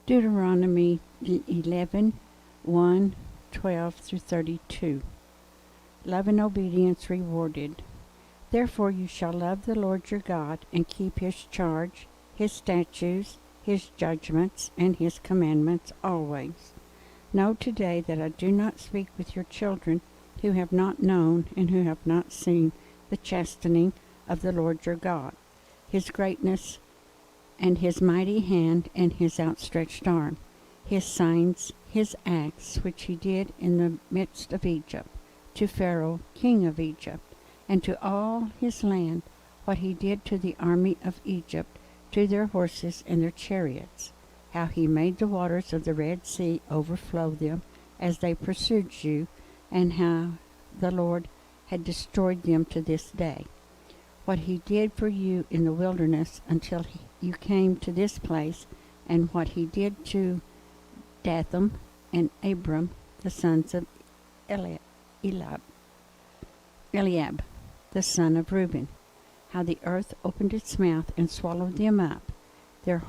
Deuteronomy 11, 1, 12 through 32. Love and obedience rewarded. Therefore you shall love the Lord your God, and keep his charge, his statutes, his judgments, and his commandments always. Know today that I do not speak with your children who have not known and who have not seen the chastening of the Lord your God, his greatness and his mighty hand and his outstretched arm, his signs, his acts, which he did in the midst of Egypt, to Pharaoh king of Egypt, and to all his land, what he did to the army of Egypt, to their horses and their chariots, how he made the waters of the Red Sea overflow them as they pursued you, and how the Lord had destroyed them to this day. What he did for you in the wilderness until you came to this place, and what he did to Dathan and Abiram, the sons of Eliab, the son of Reuben, how the earth opened its mouth and swallowed them up, their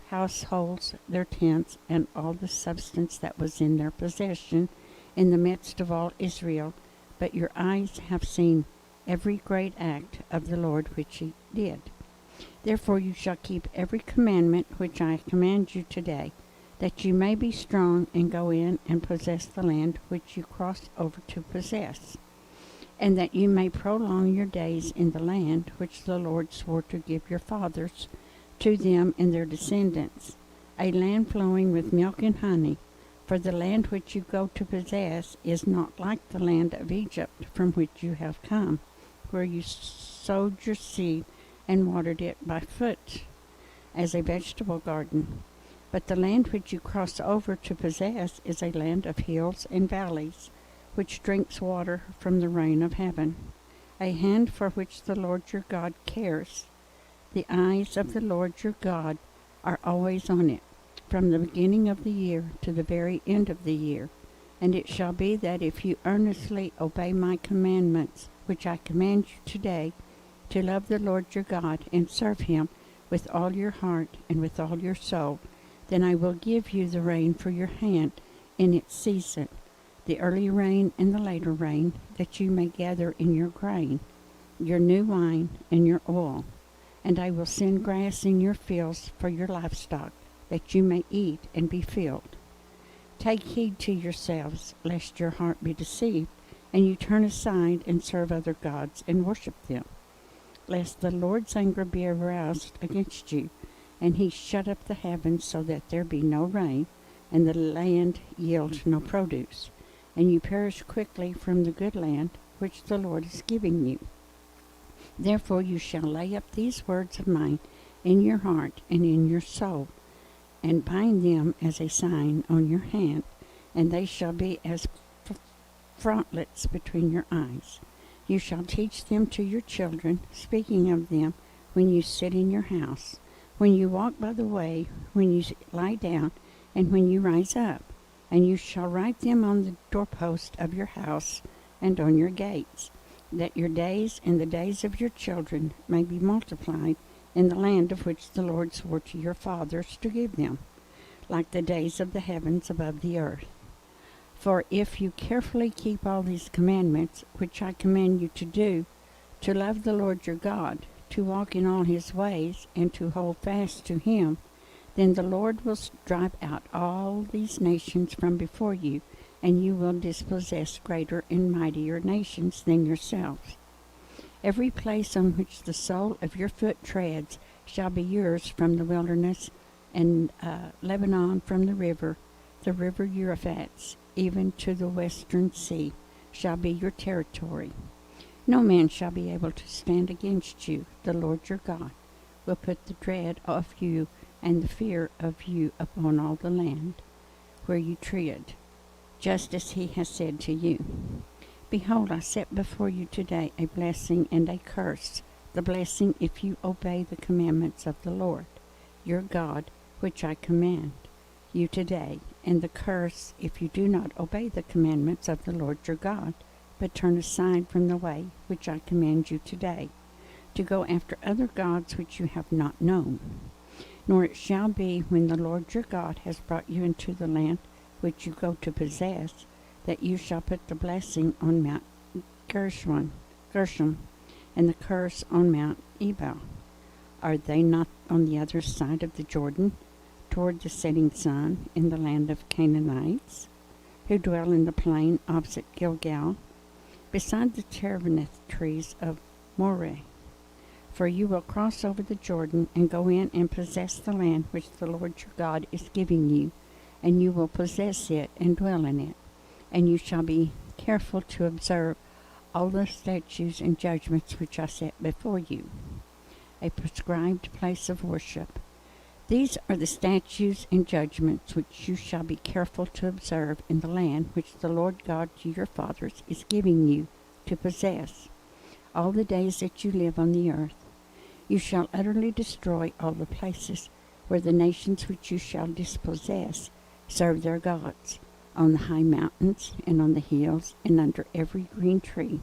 households, their tents, and all the substance that was in their possession, in the midst of all Israel. But your eyes have seen every great act of the Lord which he did. Therefore you shall keep every commandment which I command you today, that you may be strong and go in and possess the land which you cross over to possess, and that you may prolong your days in the land which the Lord swore to give your fathers to them and their descendants, a land flowing with milk and honey. For the land which you go to possess is not like the land of Egypt from which you have come, where you sowed your seed and watered it by foot as a vegetable garden. But the land which you cross over to possess is a land of hills and valleys, which drinks water from the rain of heaven, a hand for which the Lord your God cares. The eyes of the Lord your God are always on it, from the beginning of the year to the very end of the year. And it shall be that if you earnestly obey my commandments, which I command you today, to love the Lord your God and serve him with all your heart and with all your soul, then I will give you the rain for your hand in its season, the early rain and the later rain, that you may gather in your grain, your new wine, and your oil. And I will send grass in your fields for your livestock, that you may eat and be filled. Take heed to yourselves, lest your heart be deceived, and you turn aside and serve other gods and worship them, lest the Lord's anger be aroused against you, and he shut up the heavens so that there be no rain, and the land yield no produce, and you perish quickly from the good land which the Lord is giving you. Therefore you shall lay up these words of mine in your heart and in your soul, and bind them as a sign on your hand, and they shall be as frontlets between your eyes. You shall teach them to your children, speaking of them when you sit in your house, when you walk by the way, when you lie down, and when you rise up. And you shall write them on the doorpost of your house and on your gates, that your days and the days of your children may be multiplied in the land of which the Lord swore to your fathers to give them, like the days of the heavens above the earth. For if you carefully keep all these commandments, which I command you to do, to love the Lord your God, to walk in all his ways, and to hold fast to him, then the Lord will drive out all these nations from before you, and you will dispossess greater and mightier nations than yourselves. Every place on which the sole of your foot treads shall be yours, from the wilderness and Lebanon, from the river Euphrates, even to the western sea, shall be your territory. No man shall be able to stand against you. The Lord your God will put the dread of you and the fear of you upon all the land where you tread, just as he has said to you. Behold, I set before you today a blessing and a curse, the blessing if you obey the commandments of the Lord your God, which I command you today, and the curse if you do not obey the commandments of the Lord your God, but turn aside from the way which I command you today, to go after other gods which you have not known. Nor it shall be, when the Lord your God has brought you into the land which you go to possess, that you shall put the blessing on Mount Gershom, and the curse on Mount Ebal. Are they not on the other side of the Jordan, toward the setting sun, in the land of Canaanites, who dwell in the plain opposite Gilgal, beside the terebinth trees of Moreh? For you will cross over the Jordan and go in and possess the land which the Lord your God is giving you, and you will possess it and dwell in it. And you shall be careful to observe all the statutes and judgments which I set before you. A prescribed place of worship. These are the statutes and judgments which you shall be careful to observe in the land which the Lord God to your fathers is giving you to possess, all the days that you live on the earth. You shall utterly destroy all the places where the nations which you shall dispossess serve their gods, on the high mountains and on the hills and under every green tree.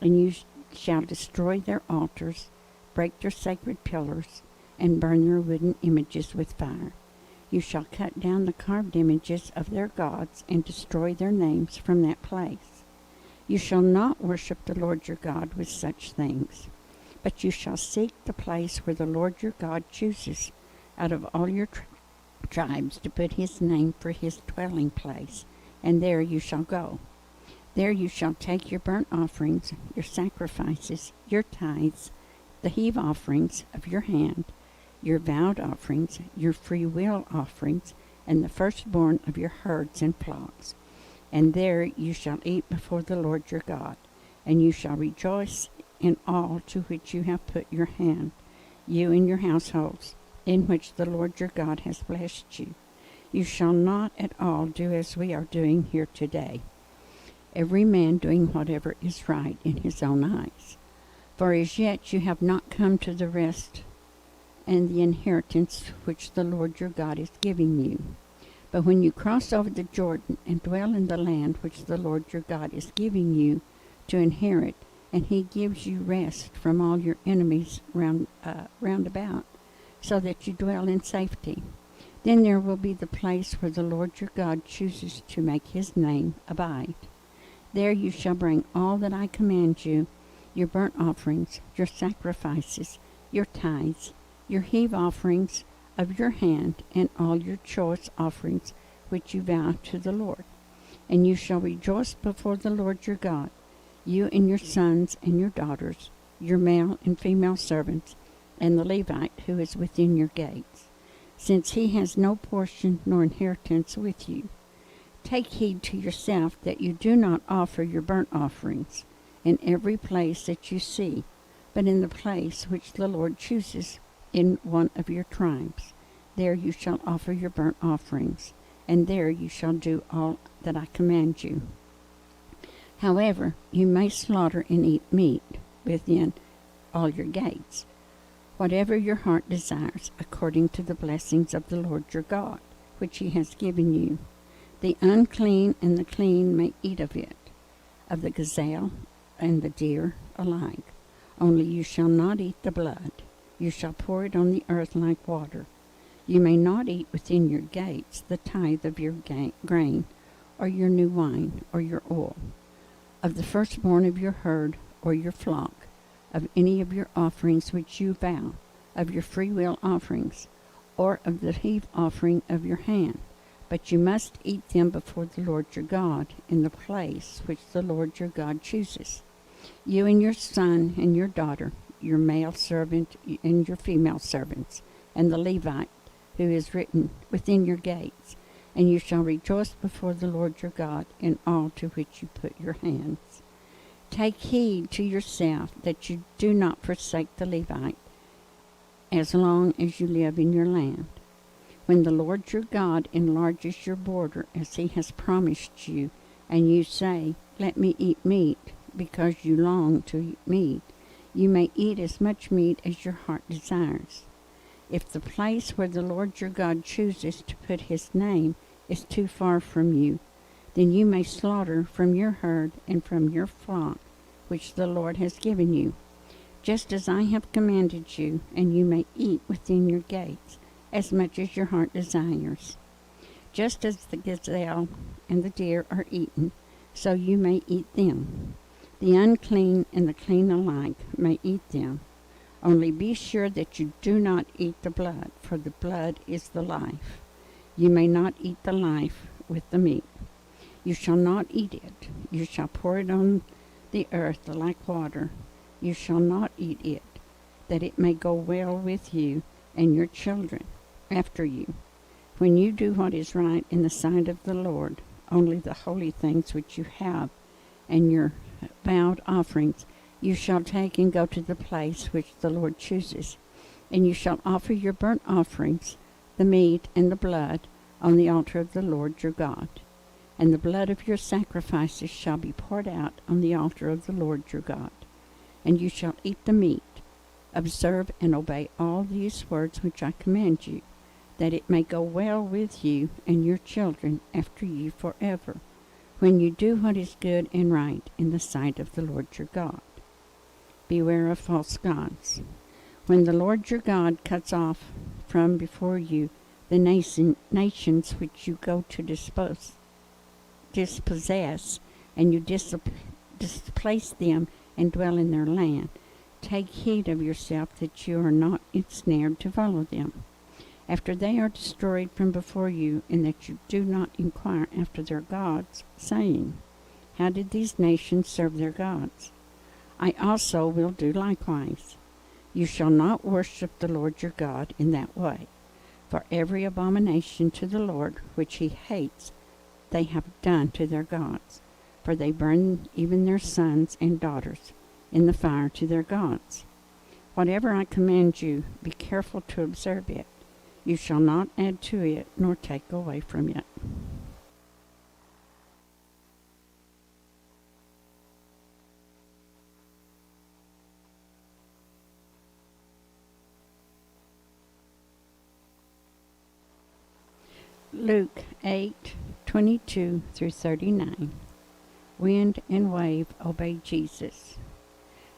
And you shall destroy their altars, break their sacred pillars, and burn their wooden images with fire. You shall cut down the carved images of their gods and destroy their names from that place. You shall not worship the Lord your God with such things, but you shall seek the place where the Lord your God chooses out of all your tribes to put his name for his dwelling place, and there you shall go. There you shall take your burnt offerings, your sacrifices, your tithes, the heave offerings of your hand, your vowed offerings, your free will offerings, and the firstborn of your herds and flocks. And there you shall eat before the Lord your God, and you shall rejoice in all to which you have put your hand, you and your households, in which the Lord your God has blessed you. You shall not at all do as we are doing here today, every man doing whatever is right in his own eyes. For as yet you have not come to the rest and the inheritance which the Lord your God is giving you. But when you cross over the Jordan and dwell in the land which the Lord your God is giving you to inherit, and he gives you rest from all your enemies round about, so that you dwell in safety, then there will be the place where the Lord your God chooses to make his name abide. There you shall bring all that I command you, your burnt offerings, your sacrifices, your tithes, your heave offerings of your hand, and all your choice offerings which you vow to the Lord. And you shall rejoice before the Lord your God, you and your sons and your daughters, your male and female servants, and the Levite who is within your gates, since he has no portion nor inheritance with you. Take heed to yourself that you do not offer your burnt offerings in every place that you see, but in the place which the Lord chooses in one of your tribes. There you shall offer your burnt offerings, and there you shall do all that I command you. However, you may slaughter and eat meat within all your gates, whatever your heart desires, according to the blessings of the Lord your God, which he has given you. The unclean and the clean may eat of it, of the gazelle and the deer alike. Only you shall not eat the blood. You shall pour it on the earth like water. You may not eat within your gates the tithe of your grain, or your new wine, or your oil, of the firstborn of your herd or your flock, of any of your offerings which you vow, of your freewill offerings, or of the heave offering of your hand. But you must eat them before the Lord your God in the place which the Lord your God chooses. You and your son and your daughter, your male servant and your female servants, and the Levite who is written within your gates, and you shall rejoice before the Lord your God in all to which you put your hands. Take heed to yourself that you do not forsake the Levite as long as you live in your land. When the Lord your God enlarges your border as he has promised you, and you say, "Let me eat meat," because you long to eat meat, you may eat as much meat as your heart desires. If the place where the Lord your God chooses to put his name is too far from you, then you may slaughter from your herd and from your flock, which the Lord has given you, just as I have commanded you, and you may eat within your gates, as much as your heart desires. Just as the gazelle and the deer are eaten, so you may eat them. The unclean and the clean alike may eat them. Only be sure that you do not eat the blood, for the blood is the life. You may not eat the life with the meat. You shall not eat it. You shall pour it on the earth like water. You shall not eat it, that it may go well with you and your children after you. When you do what is right in the sight of the Lord, only the holy things which you have and your vowed offerings you shall take and go to the place which the Lord chooses. And you shall offer your burnt offerings, the meat and the blood, on the altar of the Lord your God. And the blood of your sacrifices shall be poured out on the altar of the Lord your God. And you shall eat the meat. Observe and obey all these words which I command you, that it may go well with you and your children after you forever, when you do what is good and right in the sight of the Lord your God. Beware of false gods. When the Lord your God cuts off from before you the nations which you go to dispossess, and you displace them and dwell in their land, take heed of yourself that you are not ensnared to follow them, after they are destroyed from before you, and that you do not inquire after their gods, saying, how did these nations serve their gods? I also will do likewise. You shall not worship the Lord your God in that way, for every abomination to the Lord which he hates they have done to their gods, for they burn even their sons and daughters in the fire to their gods. Whatever I command you, be careful to observe it. You shall not add to it, nor take away from it. Luke 8:22 through 39. Wind and wave obeyed Jesus.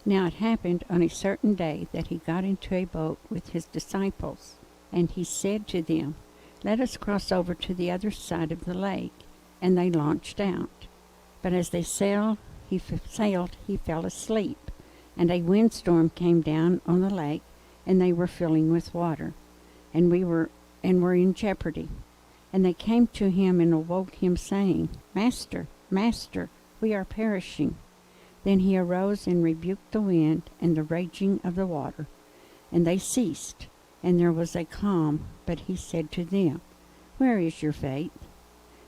Now it happened on a certain day that he got into a boat with his disciples, and he said to them, let us cross over to the other side of the lake. And they launched out. But as they sailed, he fell asleep, and a windstorm came down on the lake, and they were filling with water, and were in jeopardy. And they came to him and awoke him, saying, Master, Master, we are perishing. Then he arose and rebuked the wind and the raging of the water, and they ceased, and there was a calm. But he said to them, where is your faith?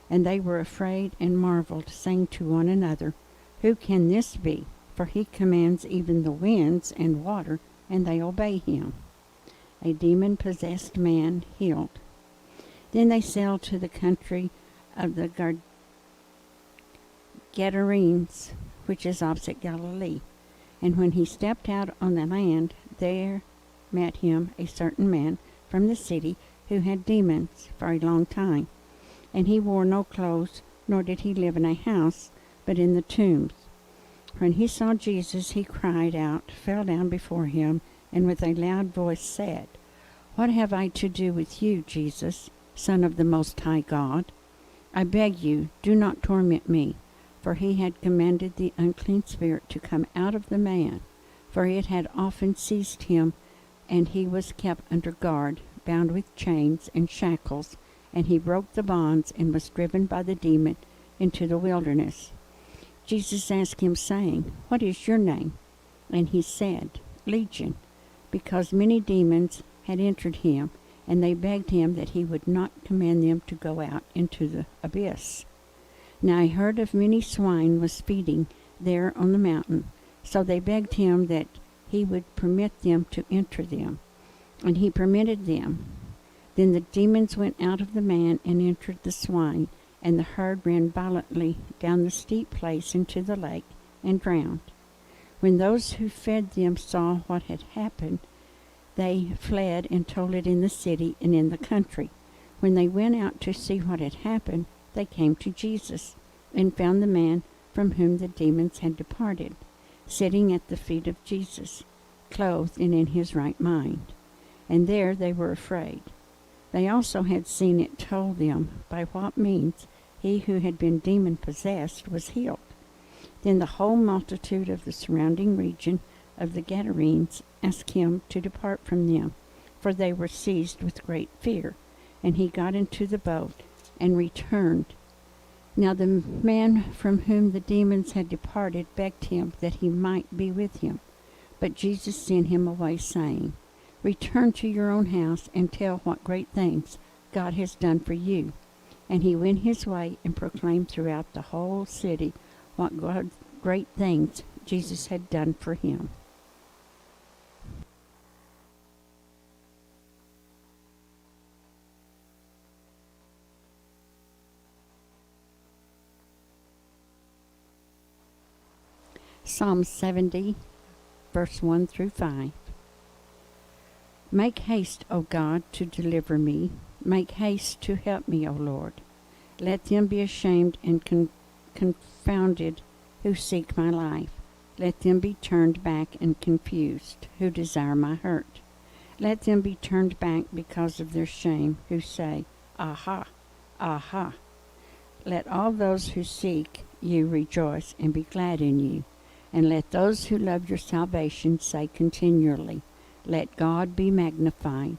And they were afraid and marveled, saying to one another, who can this be? For he commands even the winds and water, and they obey him. A demon-possessed man healed. Then they sailed to the country of the Gadarenes, which is opposite Galilee. And when he stepped out on the land, there met him a certain man from the city who had demons for a long time. And he wore no clothes, nor did he live in a house, but in the tombs. When he saw Jesus, he cried out, fell down before him, and with a loud voice said, what have I to do with you, Jesus, Son of the Most High God? I beg you, do not torment me. For he had commanded the unclean spirit to come out of the man, for it had often seized him, and he was kept under guard, bound with chains and shackles, and he broke the bonds and was driven by the demon into the wilderness. Jesus asked him, saying, what is your name? And he said, Legion, because many demons had entered him, and they begged him that he would not command them to go out into the abyss. Now a herd of many swine was feeding there on the mountain, so they begged him that he would permit them to enter them. And he permitted them. Then the demons went out of the man and entered the swine, and the herd ran violently down the steep place into the lake and drowned. When those who fed them saw what had happened, they fled and told it in the city and in the country. When they went out to see what had happened, they came to Jesus, and found the man from whom the demons had departed, sitting at the feet of Jesus, clothed and in his right mind. And there they were afraid. They also had seen it told them by what means he who had been demon-possessed was healed. Then the whole multitude of the surrounding region of the Gadarenes asked him to depart from them, for they were seized with great fear. And he got into the boat and returned. Now the man from whom the demons had departed begged him that he might be with him. But Jesus sent him away, saying, Return to your own house and tell what great things God has done for you. And he went his way and proclaimed throughout the whole city what great things Jesus had done for him. Psalm 70, verse 1 through 5. Make haste, O God, to deliver me. Make haste to help me, O Lord. Let them be ashamed and confounded who seek my life. Let them be turned back and confused who desire my hurt. Let them be turned back because of their shame who say, Aha, aha. Let all those who seek you rejoice and be glad in you. And let those who love your salvation say continually, Let God be magnified.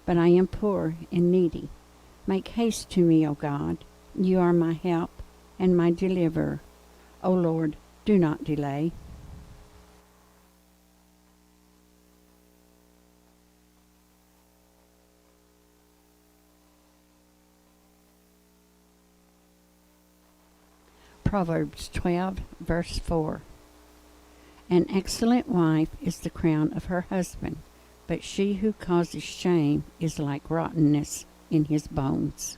But I am poor and needy. Make haste to me, O God. You are my help and my deliverer. O Lord, do not delay. Proverbs 12, verse 4. An excellent wife is the crown of her husband, but she who causes shame is like rottenness in his bones.